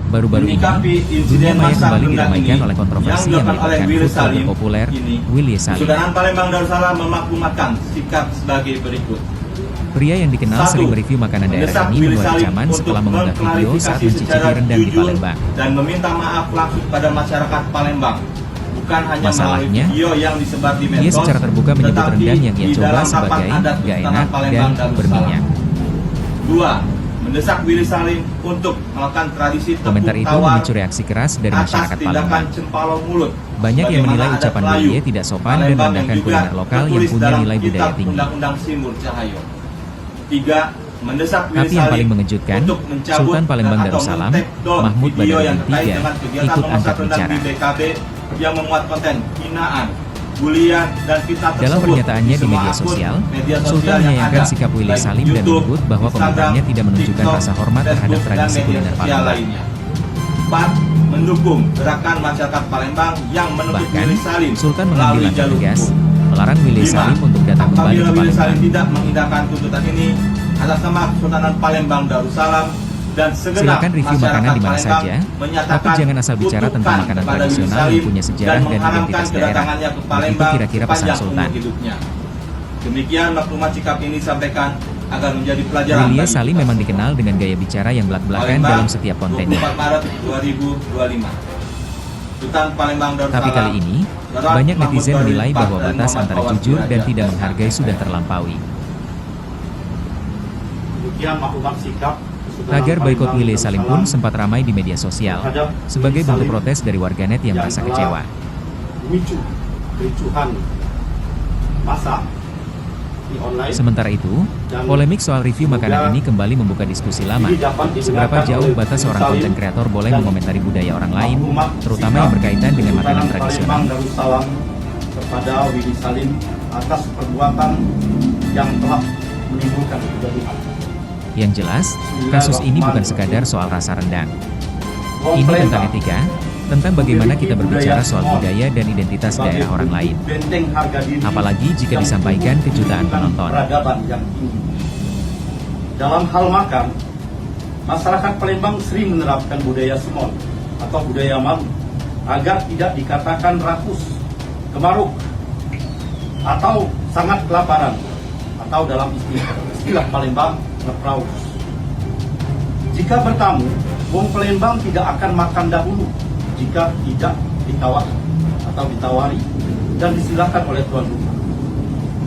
Baru-baru ini, dunia maya kembali diramaikan oleh kontroversi yang melibatkan food populer, Willy Salim. Kesudahan Palembang Darussalam memaklumatkan sikap sebagai berikut. Pria yang dikenal sering mereview makanan daerah ini menuai kecaman setelah mengunggah video saat mencicipi rendang di Palembang. Dan meminta maaf langsung kepada masyarakat Palembang. Bukan hanya Masalahnya, video yang disebar di medsos, ia secara terbuka menyebut rendang yang ia coba sebagai gak enak dan berminyak. 2. Mendesak Willy Salim untuk melakukan tradisi komentar tepuk itu tawar memicu reaksi keras dari masyarakat Palembang. Cempalo mulut. Banyak yang menilai ucapan Willy tidak sopan dan merendahkan kuliner lokal yang punya nilai budaya tinggi. Undang-Undang Simur Cahayo. 3. Mendesak Willy Tapi yang Salim paling mengejutkan, Sultan Palembang Darussalam, Mahmud Badarudin III, ikut angkat bicara. Yang memuat konten hinaan, bulian, dan fitnah tersebut. Dalam pernyataannya di media sosial, Sultan menyayangkan sikap Willy Salim dan menyebut bahwa komentarnya tidak menunjukkan rasa hormat terhadap tradisi kuliner Palembang. 4. Mendukung gerakan masyarakat Palembang yang menuntut Bahkan, Willy Salim Sultan mengambil langkah tegas, melarang Willy 5. Salim untuk datang kembali ke Apabila Willy Salim Palembang. tidak mengindahkan tuntutan ini atas nama Kesultanan Palembang Darussalam dan segenap Silakan review masyarakat makanan di mana Palembang saja, menyatakan tapi jangan asal bicara tentang kutukan makanan kepada Willy tradisional Salim yang punya sejarah dan mengharamkan identitas daerah. kedatangannya ke Begitu Palembang kira-kira pesan sepanjang Sultan. umur hidupnya. Demikian maklumat sikap ini disampaikan agar menjadi pelajaran. Willy bagi Salim kita memang semua. dikenal dengan gaya bicara yang belak-belakan Palembang, dalam setiap kontennya. 24 Maret 2025. Sultan Palembang Darussalam. Tapi kali ini, banyak netizen menilai bahwa batas antara jujur dan tidak menghargai sudah terlampaui. Demikian maklumat sikap Tagar boikot Willy Salim pun sempat ramai di media sosial, sebagai bentuk protes dari warganet yang merasa kecewa. memicu kericuhan massa di online. Sementara itu, polemik soal review makanan ini kembali membuka diskusi lama. Seberapa jauh batas seorang konten kreator boleh mengomentari budaya orang lain, terutama yang berkaitan dengan makanan tradisional. Darussalam kepada Willy Salim atas perbuatan yang telah menimbulkan kegaduhan. Yang jelas, kasus ini bukan sekadar soal rasa rendang. Ini tentang etika, tentang bagaimana kita berbicara soal budaya dan identitas daerah orang lain. Apalagi jika disampaikan ke jutaan penonton. Peradaban yang tinggi. Dalam hal makan, masyarakat Palembang sering menerapkan budaya semol atau budaya malu agar tidak dikatakan rakus, kemaruk, atau sangat kelaparan, atau dalam istilah Palembang, lepraus. Jika bertamu, wong Palembang tidak akan makan dahulu jika tidak ditawari dan disilakan oleh tuan rumah.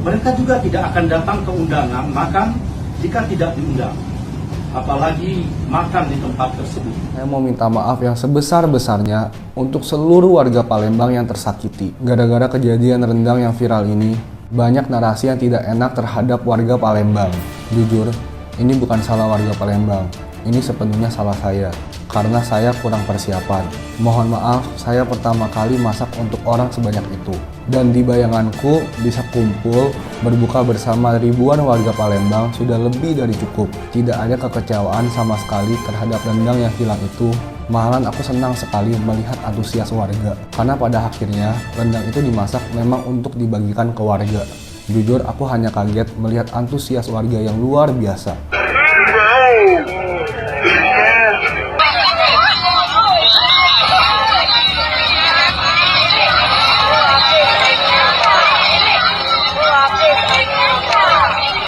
Mereka juga tidak akan datang ke undangan makan jika tidak diundang, apalagi makan di tempat tersebut. Saya mau minta maaf yang sebesar-besarnya untuk seluruh warga Palembang yang tersakiti. Gara-gara kejadian rendang yang viral ini, banyak narasi yang tidak enak terhadap warga Palembang. Jujur, ini bukan salah warga Palembang. Ini sepenuhnya salah saya, karena saya kurang persiapan. Mohon maaf, saya pertama kali masak untuk orang sebanyak itu. Dan di bayanganku, bisa kumpul, berbuka bersama ribuan warga Palembang sudah lebih dari cukup. Tidak ada kekecewaan sama sekali terhadap rendang yang hilang itu. Malahan aku senang sekali melihat antusias warga. Karena pada akhirnya, rendang itu dimasak memang untuk dibagikan ke warga. Jujur, aku hanya kaget melihat antusias warga yang luar biasa.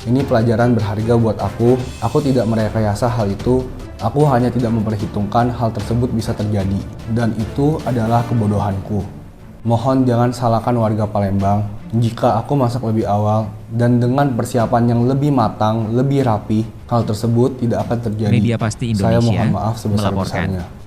Ini pelajaran berharga buat aku. Aku tidak merekayasa hal itu. Aku hanya tidak memperhitungkan hal tersebut bisa terjadi. Dan itu adalah kebodohanku. Mohon jangan salahkan warga Palembang. Jika aku masak lebih awal dan dengan persiapan yang lebih matang, lebih rapi, hal tersebut tidak akan terjadi. Media Pasti Indonesia Saya mohon maaf sebesar-besarnya. melaporkan.